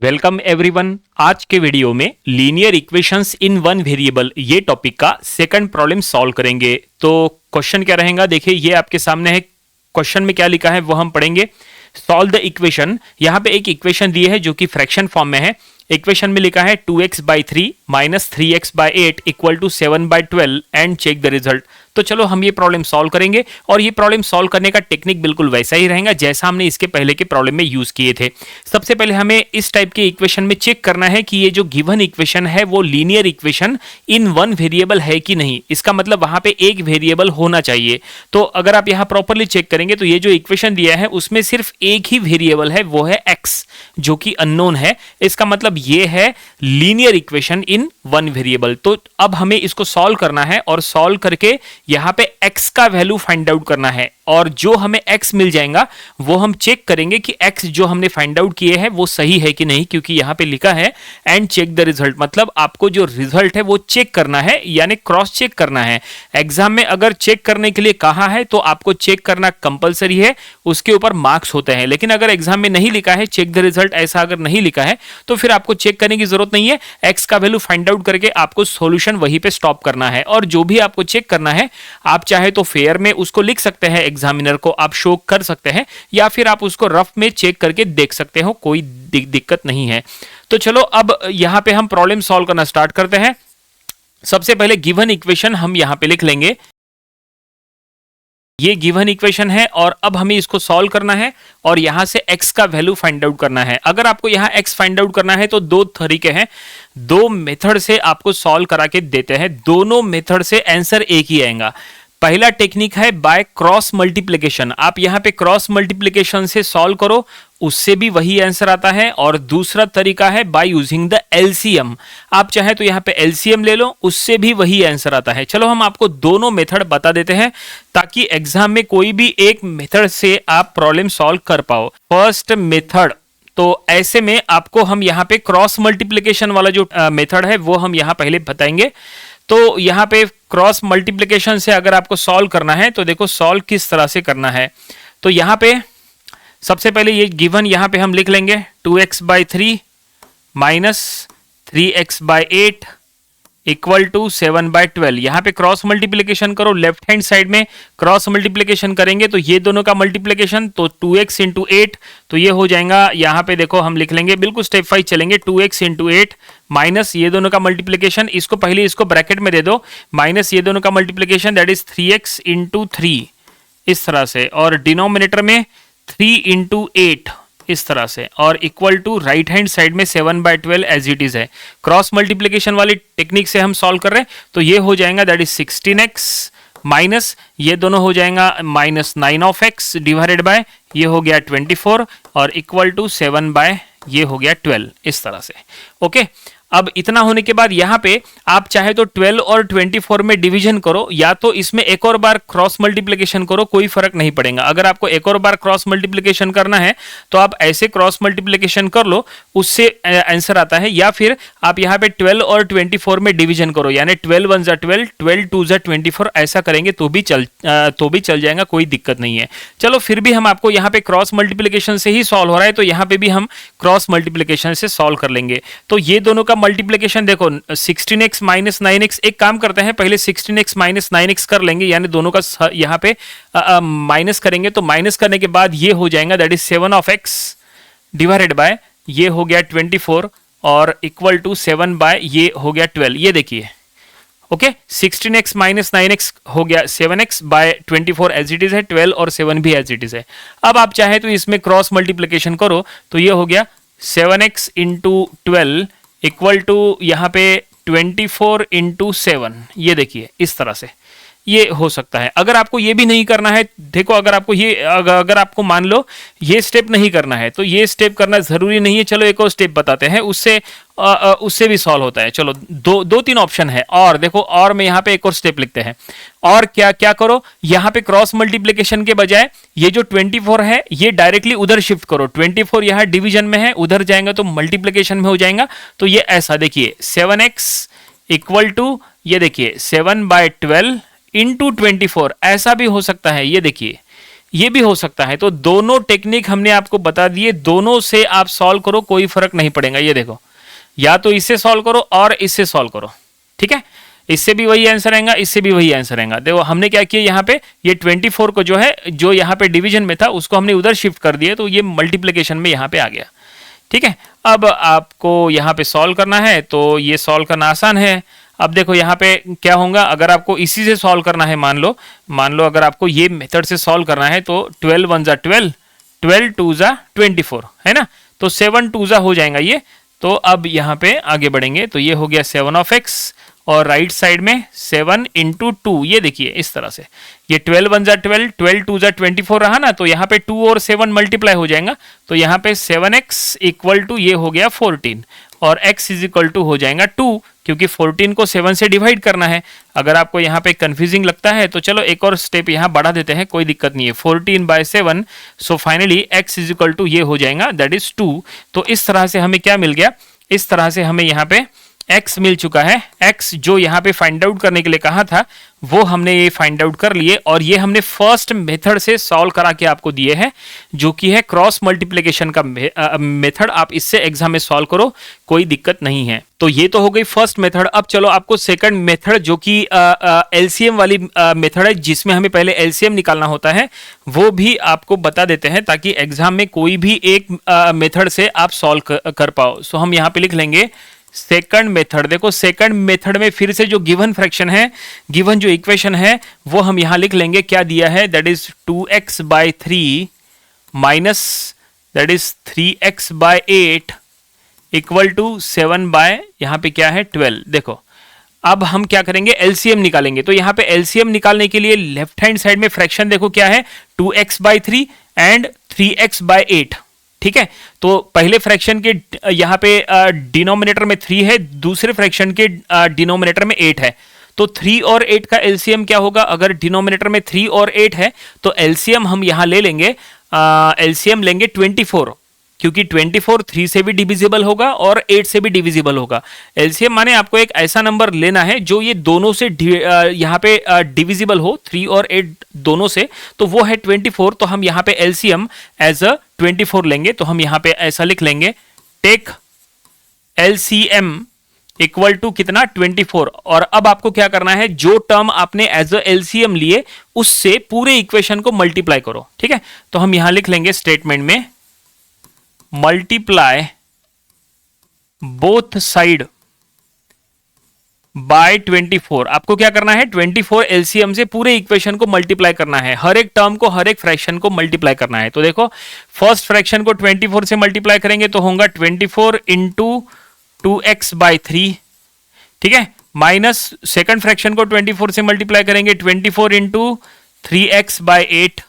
Welcome everyone. आज के video में linear equations in one variable ये टॉपिक का सेकंड प्रॉब्लम सॉल्व करेंगे। तो क्वेश्चन क्या रहेगा, देखिए ये आपके सामने है। क्वेश्चन में क्या लिखा है वो हम पढ़ेंगे। Solve the equation. यहाँ पे एक इक्वेशन दी है जो कि फ्रैक्शन फॉर्म में है। इक्वेशन में लिखा है 2x/3 minus 3x/8 equal to 7/12 and check the result. तो चलो हम ये प्रॉब्लम सॉल्व करेंगे और ये प्रॉब्लम सॉल्व करने का टेक्निक बिल्कुल वैसा ही रहेगा जैसा हमने इसके पहले के प्रॉब्लम में यूज किए थे। सबसे पहले हमें इस टाइप के इक्वेशन में चेक करना है कि ये जो गिवन इक्वेशन है वो linear equation in one variable है कि नहीं। इसका मतलब वहां पे एक वेरिएबल होना चाहिए। तो अगर आप यहाँ प्रॉपरली चेक करेंगे तो ये जो इक्वेशन दिया है उसमें सिर्फ एक ही वेरिएबल है, वो है x, जो कि अननोन है। इसका मतलब ये है linear equation in one variable. तो अब हमें इसको सॉल्व करना है और सॉल्व करके यहां पे x का वैल्यू फाइंड आउट करना है और जो हमें x मिल जाएगा वो हम चेक करेंगे कि x जो हमने फाइंड आउट किए हैं वो सही है कि नहीं, क्योंकि यहां पे लिखा है एंड चेक द रिजल्ट। मतलब आपको जो रिजल्ट है वो चेक करना है, यानी क्रॉस चेक करना है। एग्जाम में अगर चेक करने के लिए कहा है तो आपको चेक करना कंपलसरी है, उसके ऊपर मार्क्स होते हैं। लेकिन अगर एग्जाम में नहीं लिखा है चेक द रिजल्ट, ऐसा अगर नहीं लिखा है तो फिर आपको चेक करने की जरूरत नहीं है। x का वैल्यू फाइंड आउट करके आपको सॉल्यूशन वहीं पे स्टॉप करना है। और जो भी आपको चेक करना है आप चाहे तो फेयर में उसको लिख सकते हैं, एग्जामिनर को आप शो कर सकते हैं, या फिर आप उसको रफ में चेक करके देख सकते हो, कोई दिक्कत नहीं है। तो चलो अब यहां पे हम प्रॉब्लम सॉल्व करना स्टार्ट करते हैं। सबसे पहले गिवन इक्वेशन हम यहां पे लिख लेंगे। ये गिवन इक्वेशन है और अब हमें इसको सॉल्व करना है और यहां से x का वैल्यू फाइंड आउट करना है। अगर आपको यहां x फाइंड आउट करना है तो दो तरीके हैं, दो मेथड से आपको सॉल्व करा के देते हैं। दोनों मेथड से आंसर एक ही आएगा। पहला टेक्निक है बाय क्रॉस मल्टीप्लिकेशन। आप यहां पे क्रॉस मल्टीप्लिकेशन से सॉल्व करो, उससे भी वही आंसर आता है। और दूसरा तरीका है बाय यूजिंग द एलसीएम। आप चाहे तो यहां पे एलसीएम ले लो, उससे भी वही आंसर आता है। चलो हम आपको दोनों मेथड बता देते हैं ताकि एग्जाम में कोई भी एक मेथड से आप प्रॉब्लम सॉल्व कर पाओ। फर्स्ट मेथड, तो ऐसे में आपको हम यहां पे क्रॉस मल्टीप्लिकेशन वाला जो मेथड है वो हम यहां पहले बताएंगे। तो यहां पे क्रॉस मल्टीप्लिकेशन से अगर आपको सॉल्व करना है तो देखो सॉल्व किस तरह से करना है। तो यहां पे सबसे पहले ये गिवन यहां पे हम लिख लेंगे 2x/3 minus 3x/8 equal to 7/12। यहां पे क्रॉस मल्टीप्लिकेशन करो, लेफ्ट हैंड साइड में क्रॉस मल्टीप्लिकेशन करेंगे तो ये दोनों का मल्टीप्लिकेशन, तो 2x इंटू 8, तो ये हो जाएगा। यहां पे देखो हम लिख लेंगे, बिल्कुल स्टेप वाइज चलेंगे। 2x इंटू 8 माइनस ये दोनों का मल्टीप्लिकेशन, इसको पहले इसको ब्रैकेट में दे दो, माइनस ये दोनों का multiplication that is 3x into 3 इस तरह से, और डिनोमिनेटर में 3 इंटू 8 इस तरह से, और equal to right hand side में 7/12 एज इट इज है। क्रॉस मल्टीप्लिकेशन वाली टेक्निक से हम सॉल्व कर रहे हैं तो ये हो जाएगा दैट इज 16x माइनस ये दोनों हो जाएगा minus 9 of x divided by ये हो गया 24 और इक्वल टू 7 बाय ये हो गया 12 इस तरह से। ओके, अब इतना होने के बाद यहां पे आप चाहे तो 12 और 24 में डिवीजन करो, या तो इसमें एक और बार क्रॉस मल्टीप्लिकेशन करो, कोई फर्क नहीं पड़ेगा। अगर आपको एक और बार क्रॉस मल्टीप्लिकेशन करना है तो आप ऐसे क्रॉस मल्टीप्लिकेशन कर लो, उससे आंसर आता है। या फिर आप यहां पे 12 और 24 में डिवीजन करो, यानी 12 1 जा 12, 12 2 जा 24, ऐसा करेंगे तो भी चल जाएगा, कोई दिक्कत नहीं है। चलो फिर भी हम आपको यहाँ पे क्रॉस मल्टीप्लिकेशन से ही सॉल्व हो रहा है तो यहाँ पे भी हम क्रॉस मल्टीप्लिकेशन से सॉल्व कर लेंगे। तो ये दोनों का मल्टीप्लिकेशन देखो 16x माइनस 9x, एक काम करते हैं पहले 16x माइनस 9x कर लेंगे, यानी दोनों का यहाँ पे माइनस करेंगे। तो माइनस करने के बाद ये हो जाएगा that is 7 of x divided by ये हो गया 24 और इक्वल टू 7 बाय ये हो गया 12। ये देखिए, ओके, 16x माइनस 9x हो गया 7x bye 24 as it is है, 12 और 7 भी एज इट इज है। अब आप चाहे तो इसमें क्रॉस मल्टीप्लिकेशन करो तो ये हो गया 7x इंटू 12 इक्वल टू यहाँ पे 24 इंटू 7, ये देखिए इस तरह से ये हो सकता है। अगर आपको ये भी नहीं करना है, देखो अगर आपको मान लो ये स्टेप नहीं करना है तो ये स्टेप करना जरूरी नहीं है। चलो एक और स्टेप बताते हैं, उससे भी सॉल्व होता है। चलो दो तीन ऑप्शन है, और देखो और में यहाँ पे एक और स्टेप लिखते हैं। और क्या क्या करो, यहाँ पे क्रॉस मल्टीप्लिकेशन के बजाय ये जो 24 है ये डायरेक्टली उधर शिफ्ट करो। 24 यहाँ डिवीजन में है, उधर जाएगा तो मल्टीप्लिकेशन में हो जाएगा। तो ये ऐसा देखिए 7x इक्वल टू ये देखिए 7/12 इंटू 24, ऐसा भी हो सकता है। ये देखिए ये भी हो सकता है। तो दोनों टेक्निक हमने आपको बता दिए, दोनों से आप सॉल्व करो, कोई फर्क नहीं पड़ेगा। ये देखो, या तो इससे सॉल्व करो और इससे सॉल्व करो, ठीक है। इससे भी वही आंसर आएगा, इससे भी वही आंसर आएगा। देखो हमने क्या किया, यहाँ पे ये 24 को जो है, जो यहाँ पे डिवीजन में था उसको हमने उधर शिफ्ट कर दिया, तो ये मल्टीप्लिकेशन में यहाँ पे आ गया, ठीक है। अब आपको यहाँ पे सॉल्व करना है, तो ये सॉल्व करना आसान है। अब देखो यहाँ पे क्या होगा, अगर आपको इसी से सॉल्व करना है, मान लो अगर आपको ये मेथड से सॉल्व करना है, तो 12 1 जा 12, 12 2 जा 24, है ना। तो 7 2 जा हो जाएगा ये। तो अब यहाँ पे आगे बढ़ेंगे, तो ये हो गया 7 ऑफ एक्स, और राइट साइड में 7 इंटू 2, ये देखिए इस तरह से, ये 12 1 जा 12, 12 2 जा 24 रहा ना, तो यहाँ पे 2 और 7 मल्टीप्लाई हो जाएगा, तो यहाँ पे 7x इक्वल टू ये हो गया 14, और x इज इक्वल टू हो जाएगा 2, क्योंकि 14 को 7 से डिवाइड करना है। अगर आपको यहाँ पे कंफ्यूजिंग लगता है तो चलो एक और स्टेप यहाँ बढ़ा देते हैं, कोई दिक्कत नहीं है। 14/7, so finally x is equal to ये हो जाएगा, दैट इज 2। तो इस तरह से हमें क्या मिल गया, इस तरह से हमें यहाँ पे x मिल चुका है। x जो यहाँ पे फाइंड आउट करने के लिए कहा था, वो हमने ये फाइंड आउट कर लिए, और ये हमने फर्स्ट मेथड से सॉल्व करा के आपको दिए हैं, जो कि है क्रॉस मल्टीप्लिकेशन का मेथड। आप इससे एग्जाम में सॉल्व करो, कोई दिक्कत नहीं है। तो ये तो हो गई फर्स्ट मेथड। अब चलो आपको सेकंड मेथड, जो कि एलसीएम वाली मेथड है, जिसमें हमें पहले एलसीएम निकालना होता है, वो भी आपको बता देते हैं, ताकि एग्जाम में कोई भी एक मेथड से आप सॉल्व कर पाओ। सो हम यहाँ पे लिख लेंगे सेकंड मेथड। देखो सेकंड मेथड में फिर से जो गिवन फ्रैक्शन है, गिवन जो इक्वेशन है, वो हम यहां लिख लेंगे। क्या दिया है, that is 2x/3 minus that is 3x/8 equal to 7 यहां पे क्या है 12। देखो अब हम क्या करेंगे, एलसीएम निकालेंगे। तो यहां पे एलसीएम निकालने के लिए लेफ्ट हैंड साइड में फ्रैक्शन देखो क्या है, 2x/3 एंड 3x/8, ठीक है। तो पहले फ्रैक्शन के यहां पे डिनोमिनेटर में 3 है, दूसरे फ्रैक्शन के डिनोमिनेटर में 8 है। तो 3 और 8 का एलसीएम क्या होगा, अगर डिनोमिनेटर में 3 और 8 है, तो एलसीएम हम यहां ले लेंगे, एलसीएम लेंगे 24, क्योंकि 24 3 से भी डिविजिबल होगा और 8 से भी डिविजिबल होगा। एलसीएम माने आपको एक ऐसा नंबर लेना है जो ये दोनों से यहाँ पे डिविजिबल हो, 3 और 8 दोनों से, तो वो है 24। तो हम यहाँ पे एलसीएम एज अ 24 लेंगे। तो हम यहाँ पे ऐसा लिख लेंगे, टेक एलसीएम इक्वल टू कितना 24। और अब आपको क्या करना है, जो टर्म आपने एज अ एलसीएम लिए उससे पूरे इक्वेशन को मल्टीप्लाई करो, ठीक है। तो हम यहां लिख लेंगे स्टेटमेंट में, मल्टीप्लाई बोथ साइड बाय 24। आपको क्या करना है, 24 एलसीएम से पूरे इक्वेशन को मल्टीप्लाई करना है, हर एक टर्म को, हर एक फ्रैक्शन को मल्टीप्लाई करना है। तो देखो फर्स्ट फ्रैक्शन को 24 से मल्टीप्लाई करेंगे तो होगा 24 इंटू 2x/3, ठीक है, माइनस सेकंड फ्रैक्शन को 24 से मल्टीप्लाई करेंगे 24 into 3x/8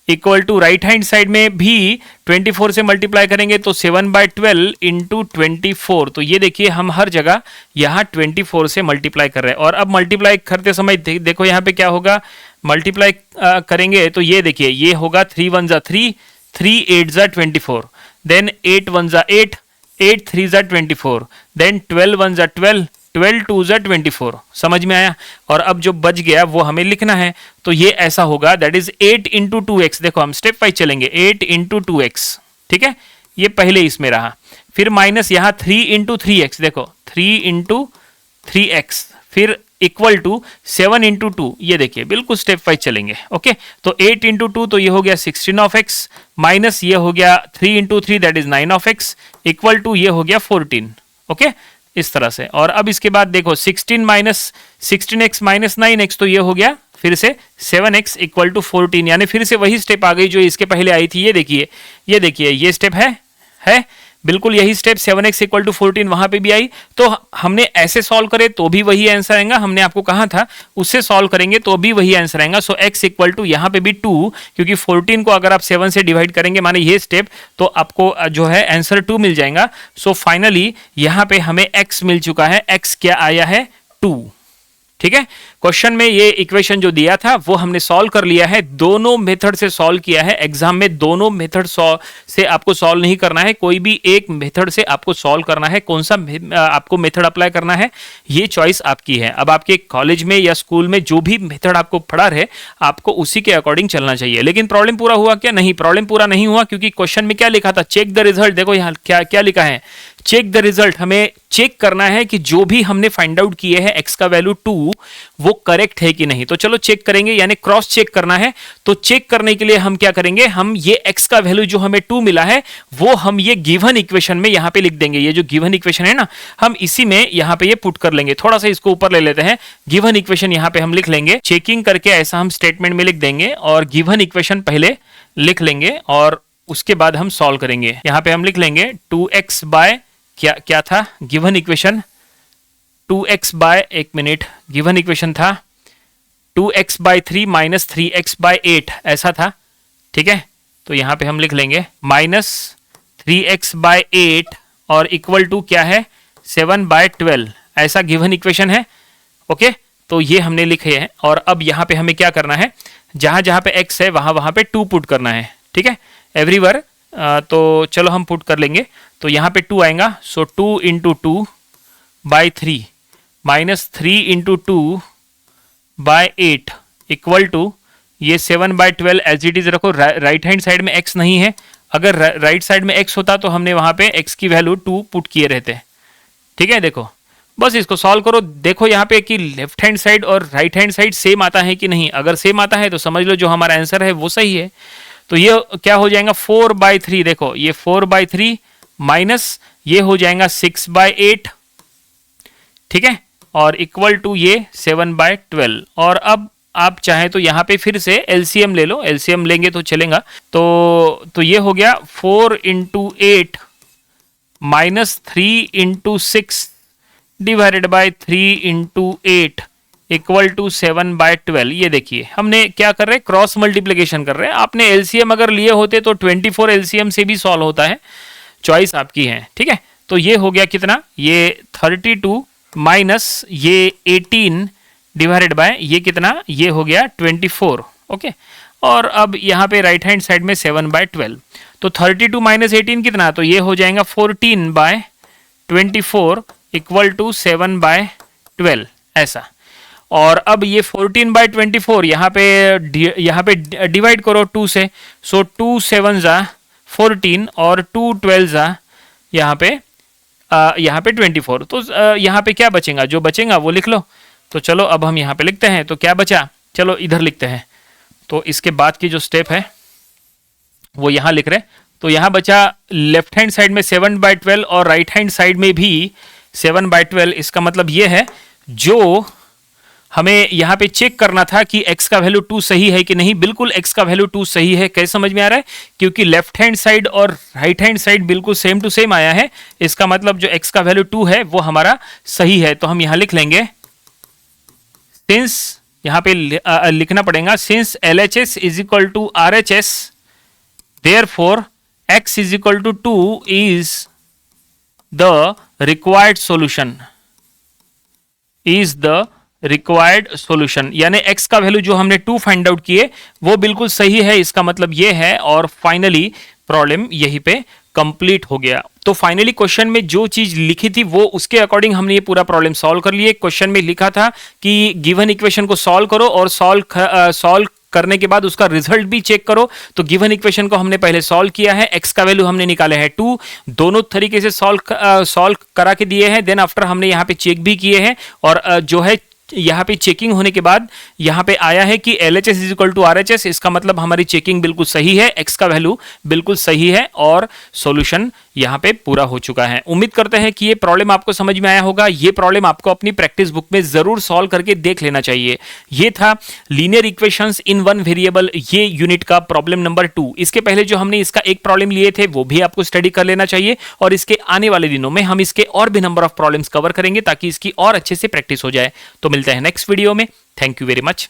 equal to right hand side में भी 24 से मल्टीप्लाई करेंगे तो 7/12 इंटू 24। तो ये देखिए हम हर जगह यहाँ 24 से मल्टीप्लाई कर रहे हैं। और अब मल्टीप्लाई करते समय देखो यहाँ पे क्या होगा, मल्टीप्लाई करेंगे तो ये देखिए ये होगा 3 1 जा 3, 3 8 जा 24, देन 8 1 जा 8, 8 3 जा 24, देन 12 1 जा 12, 12 2 जा 24। समझ में आया। और अब जो बच गया वो हमें लिखना है। तो ये ऐसा होगा, दैट इज 8 इंटू 2x। देखो हम स्टेप वाइज चलेंगे, 8 इंटू 2x, ठीक है, ये पहले इसमें रहा। फिर माइनस यहाँ 3 इंटू 3x, देखो 3 इंटू 3x, फिर इक्वल टू 7 इंटू 2, ये देखिए बिल्कुल स्टेप वाइज चलेंगे। ओके, तो 8 इंटू 2 तो ये हो गया 16 ऑफ एक्स, माइनस ये हो गया 3 into 3 that is 9 of x, equal to ये हो गया 14। ओके, इस तरह से। और अब इसके बाद देखो 16 माइनस 16x माइनस 9x, तो ये हो गया फिर से 7x इक्वल टू 14, यानी फिर से वही स्टेप आ गई जो इसके पहले आई थी। ये देखिए, ये देखिए, ये स्टेप है बिल्कुल यही स्टेप 7x इक्वल टू 14 वहां पे भी आई। तो हमने ऐसे सॉल्व करे तो भी वही आंसर आएगा, हमने आपको कहा था उससे सॉल्व करेंगे तो भी वही आंसर आएगा। सो x इक्वल टू यहाँ पे भी 2, क्योंकि 14 को अगर आप 7 से डिवाइड करेंगे माने ये स्टेप, तो आपको जो है आंसर 2 मिल जाएगा। सो फाइनली यहाँ पे हमें x मिल चुका है। x क्या आया है 2, ठीक है। क्वेश्चन में ये इक्वेशन जो दिया था वो हमने सॉल्व कर लिया है, दोनों मेथड से सॉल्व किया है। एग्जाम में दोनों मेथड से आपको सॉल्व नहीं करना है, कोई भी एक मेथड से आपको सॉल्व करना है। कौन सा आपको मेथड अप्लाई करना है ये चॉइस आपकी है। अब आपके कॉलेज में या स्कूल में जो भी मेथड आपको पढ़ा रहे आपको उसी के अकॉर्डिंग चलना चाहिए। लेकिन प्रॉब्लम पूरा हुआ क्या? नहीं, प्रॉब्लम पूरा नहीं हुआ, क्योंकि क्वेश्चन में क्या लिखा था? Check the result. देखो यहाँ क्या क्या लिखा है, चेक द रिजल्ट। हमें चेक करना है कि जो भी हमने फाइंड आउट किए हैं x का वैल्यू 2 वो करेक्ट है कि नहीं। तो चलो चेक करेंगे, यानी क्रॉस चेक करना है। तो चेक करने के लिए हम क्या करेंगे, हम ये x का वैल्यू जो हमें 2 मिला है वो हम ये गिवन इक्वेशन में यहां पे लिख देंगे। ये जो गिवन इक्वेशन है ना, हम इसी में यहां पे ये पुट कर लेंगे। थोड़ा सा इसको ऊपर ले लेते हैं, गिवन इक्वेशन यहां पे हम लिख लेंगे। चेकिंग करके ऐसा हम स्टेटमेंट में लिख देंगे और गिवन इक्वेशन पहले लिख लेंगे और उसके बाद हम सॉल्व करेंगे। यहां पे हम लिख लेंगे 2x बाय क्या था गिवन इक्वेशन, 2x बाय, एक मिनट, गिवन इक्वेशन था 2x bye 3 minus 3x bye 8, ऐसा था। ठीक है, तो यहां पे हम लिख लेंगे माइनस 3x बाय 8 और इक्वल टू क्या है 7 बाय 12, ऐसा गिवन इक्वेशन है। ओके, तो ये हमने लिखे हैं और अब यहां पे हमें क्या करना है, जहां जहां पे x है वहां वहां पे 2 पुट करना है। ठीक है, एवरीवेयर। तो चलो हम पुट कर लेंगे। तो यहाँ पे 2 आएगा, so 2 into 2 by 3 minus 3 into 2 by 8 equal to ये 7 बाय 12 एज इट इज रखो। राइट हैंड साइड में x नहीं है, अगर राइट साइड में x होता तो हमने वहां पे x की वैल्यू 2 पुट किए रहते। ठीक है, देखो बस इसको सॉल्व करो। देखो यहाँ पे कि लेफ्ट हैंड साइड और राइट हैंड साइड सेम आता है कि नहीं। अगर सेम आता है तो समझ लो जो हमारा आंसर है वो सही है। तो ये क्या हो जाएगा 4 बाई 3, देखो ये 4 बाई 3 माइनस ये हो जाएगा 6 बाय 8। ठीक है, और इक्वल टू ये 7 बाय 12। और अब आप चाहें तो यहाँ पे फिर से एलसीएम ले लो, एलसीएम लेंगे तो चलेगा। तो ये हो गया 4 into 8 minus 3 into 6 divided by 3 into 8 equal to 7 by 12। ये देखिए हमने क्या कर रहे हैं, क्रॉस मल्टीप्लिकेशन कर रहे हैं। आपने एलसीएम अगर लिए होते तो 24 एलसीएम से भी सॉल्व होता है, चॉइस आपकी है। ठीक है, तो ये हो गया कितना, ये 32 माइनस ये 18 डिवाइडेड बाय ये कितना, ये हो गया 24। ओके, और अब यहाँ पे राइट हैंड साइड में 7 बाय 12। तो 32 माइनस 18 कितना, तो ये हो जाएगा 14 बाय 24 इक्वल टू 7 बाय 12, ऐसा। और अब ये 14 बाय 24 यहाँ पे डिवाइड करो 2 से। सो 2 7 जा 14 और 2 12 जा यहाँ पे 24। तो यहाँ पे क्या बचेगा, जो बचेगा वो लिख लो। तो चलो अब हम यहाँ पे लिखते हैं। तो क्या बचा, चलो इधर लिखते हैं। तो इसके बाद की जो स्टेप है वो यहाँ लिख रहे। तो यहाँ बचा लेफ्ट हैंड साइड में 7 बाय 12 और राइट हैंड साइड में भी 7 बाय 12। इसका मतलब ये है जो हमें यहाँ पे चेक करना था कि x का वैल्यू 2 सही है कि नहीं। बिल्कुल x का वैल्यू 2 सही है। कैसे समझ में आ रहा है, क्योंकि लेफ्ट हैंड साइड और राइट हैंड साइड बिल्कुल सेम टू सेम आया है। इसका मतलब जो x का वैल्यू 2 है वो हमारा सही है। तो हम यहाँ लिख लेंगे सिंस, यहाँ पे लिखना पड़ेगा since LHS is equal to RHS therefore x is equal to 2 is the required solution, is the required solution. यानी x का वैल्यू जो हमने 2 फाइंड आउट किए वो बिल्कुल सही है, इसका मतलब ये है। और फाइनली प्रॉब्लम यहीं पे कंप्लीट हो गया। तो फाइनली क्वेश्चन में जो चीज लिखी थी वो उसके अकॉर्डिंग हमने ये पूरा प्रॉब्लम सॉल्व कर लिए। क्वेश्चन में लिखा था कि गिवन इक्वेशन को सॉल्व करो और सॉल्व करने के बाद उसका रिजल्ट भी चेक करो। तो गिवन इक्वेशन को हमने पहले सॉल्व किया है, x का वैल्यू हमने निकाले है 2, दोनों तरीके से सॉल्व करा के दिए हैं। देन आफ्टर हमने यहाँ पे चेक भी किए हैं और जो है यहाँ पे चेकिंग होने के बाद यहाँ पे आया है कि LHS is equal to RHS। इसका मतलब हमारी चेकिंग बिल्कुल सही है, x का वैल्यू बिल्कुल सही है और सॉल्यूशन यहाँ पे पूरा हो चुका है। उम्मीद करते हैं कि ये प्रॉब्लम आपको समझ में आया होगा। ये प्रॉब्लम आपको अपनी प्रैक्टिस बुक में जरूर सॉल्व करके देख लेना चाहिए। ये था linear equations in one variable, ये यूनिट का प्रॉब्लम नंबर 2। इसके पहले जो हमने इसका एक प्रॉब्लम लिए थे वो भी आपको स्टडी कर लेना चाहिए और इसके आने वाले दिनों में हम इसके और भी नंबर ऑफ प्रॉब्लम्स कवर करेंगे ताकि इसकी और अच्छे से प्रैक्टिस हो जाए। तो मिलते हैं नेक्स्ट वीडियो में। Thank you very much.